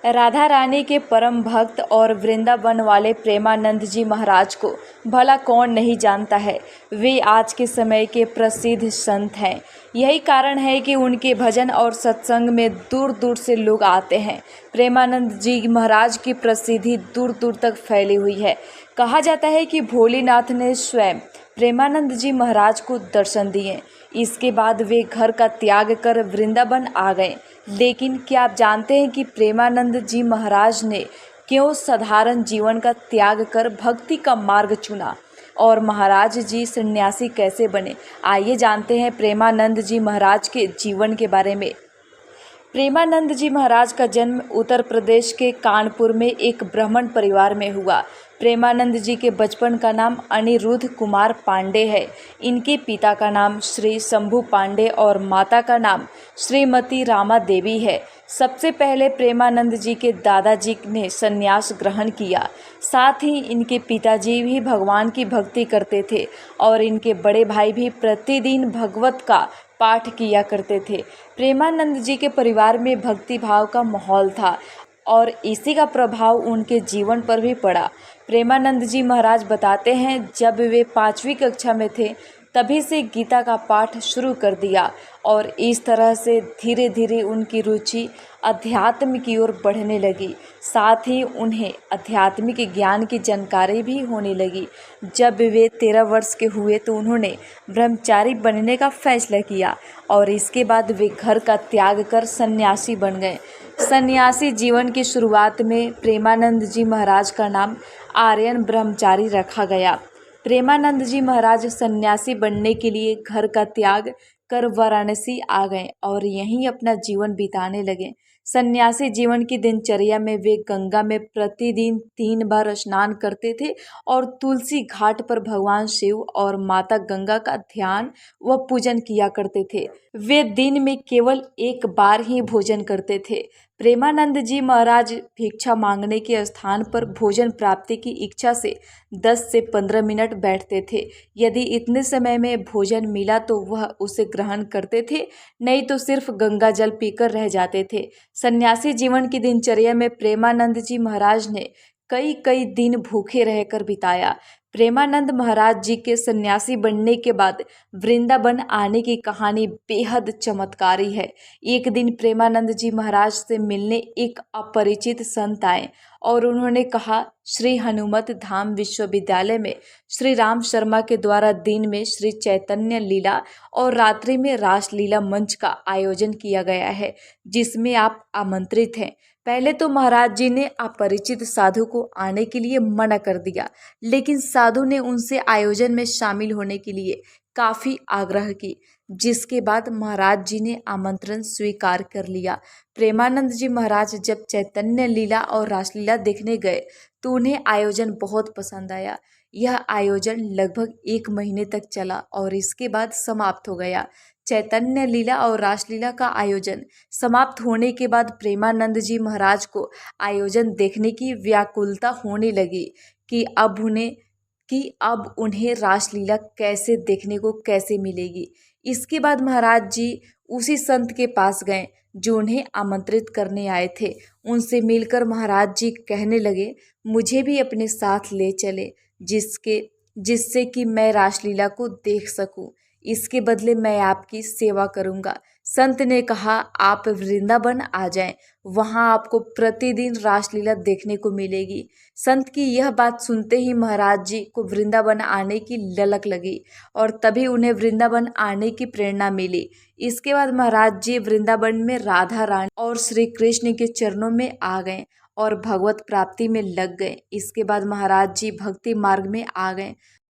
राधा रानी के परम भक्त और वृंदावन वाले प्रेमानंद जी महाराज को भला कौन नहीं जानता है। वे आज के समय के प्रसिद्ध संत हैं। यही कारण है कि उनके भजन और सत्संग में दूर दूर से लोग आते हैं। प्रेमानंद जी महाराज की प्रसिद्धि दूर दूर तक फैली हुई है। कहा जाता है कि भोलेनाथ ने स्वयं प्रेमानंद जी महाराज को दर्शन दिए। इसके बाद वे घर का त्याग कर वृंदावन आ गए। लेकिन क्या आप जानते हैं कि प्रेमानंद जी महाराज ने क्यों साधारण जीवन का त्याग कर भक्ति का मार्ग चुना और महाराज जी सन्यासी कैसे बने? आइए जानते हैं प्रेमानंद जी महाराज के जीवन के बारे में। प्रेमानंद जी महाराज का जन्म उत्तर प्रदेश के कानपुर में एक ब्राह्मण परिवार में हुआ। प्रेमानंद जी के बचपन का नाम अनिरुद्ध कुमार पांडे है। इनके पिता का नाम श्री शंभू पांडे और माता का नाम श्रीमती रामा देवी है। सबसे पहले प्रेमानंद जी के दादाजी ने संन्यास ग्रहण किया। साथ ही इनके पिताजी भी भगवान की भक्ति करते थे और इनके बड़े भाई भी प्रतिदिन भगवत का पाठ किया करते थे। प्रेमानंद जी के परिवार में भक्ति भाव का माहौल था और इसी का प्रभाव उनके जीवन पर भी पड़ा। प्रेमानंद जी महाराज बताते हैं, जब वे 5वीं कक्षा में थे तभी से गीता का पाठ शुरू कर दिया और इस तरह से धीरे धीरे उनकी रुचि अध्यात्म की ओर बढ़ने लगी। साथ ही उन्हें आध्यात्मिक ज्ञान की जानकारी भी होने लगी। जब वे 13 वर्ष के हुए तो उन्होंने ब्रह्मचारी बनने का फैसला किया और इसके बाद वे घर का त्याग कर सन्यासी बन गए। सन्यासी जीवन की शुरुआत में प्रेमानंद जी महाराज का नाम आर्यन ब्रह्मचारी रखा गया। प्रेमानंद जी महाराज सन्यासी बनने के लिए घर का त्याग कर वाराणसी आ गए और यहीं अपना जीवन बिताने लगे। सन्यासी जीवन की दिनचर्या में वे गंगा में प्रतिदिन 3 बार स्नान करते थे और तुलसी घाट पर भगवान शिव और माता गंगा का ध्यान व पूजन किया करते थे। वे दिन में केवल 1 बार ही भोजन करते थे। प्रेमानंद जी महाराज भिक्षा मांगने के स्थान पर भोजन प्राप्ति की इच्छा से 10 से 15 मिनट बैठते थे। यदि इतने समय में भोजन मिला तो वह उसे ग्रहण करते थे, नहीं तो सिर्फ गंगा जल पीकर रह जाते थे। सन्यासी जीवन की दिनचर्या में प्रेमानंद जी महाराज ने कई दिन भूखे रहकर बिताया। प्रेमानंद महाराज जी के सन्यासी बनने के बाद वृंदावन आने की कहानी बेहद चमत्कारी है। एक दिन प्रेमानंद जी महाराज से मिलने एक अपरिचित संत आए और उन्होंने कहा, श्री हनुमत धाम विश्वविद्यालय में श्री राम शर्मा के द्वारा दिन में श्री चैतन्य लीला और रात्रि में रासलीला मंच का आयोजन किया गया है, जिसमें आप आमंत्रित हैं। पहले तो महाराज जी ने अपरिचित साधु को आने के लिए मना कर दिया, लेकिन साधु ने उनसे आयोजन में शामिल होने के लिए काफ़ी आग्रह की, जिसके बाद महाराज जी ने आमंत्रण स्वीकार कर लिया। प्रेमानंद जी महाराज जब चैतन्य लीला और रासलीला देखने गए तो उन्हें आयोजन बहुत पसंद आया। यह आयोजन लगभग 1 महीने तक चला और इसके बाद समाप्त हो गया। चैतन्य लीला और रासलीला का आयोजन समाप्त होने के बाद प्रेमानंद जी महाराज को आयोजन देखने की व्याकुलता होने लगी कि अब उन्हें रासलीला कैसे देखने को कैसे मिलेगी। इसके बाद महाराज जी उसी संत के पास गए जो उन्हें आमंत्रित करने आए थे। उनसे मिलकर महाराज जी कहने लगे, मुझे भी अपने साथ ले चले जिससे कि मैं रासलीला को देख सकूं। इसके बदले मैं आपकी सेवा करूंगा। संत ने कहा, आप वृंदावन आ जाएं, वहां आपको प्रतिदिन रासलीला देखने को मिलेगी। संत की यह बात सुनते ही महाराज जी को वृंदावन आने की ललक लगी और तभी उन्हें वृंदावन आने की प्रेरणा मिली। इसके बाद महाराज जी वृंदावन में राधा रानी और श्री कृष्ण के चरणों में आ गए और भगवत प्राप्ति में लग गए। इसके बाद महाराज जी भक्ति मार्ग में आ गए।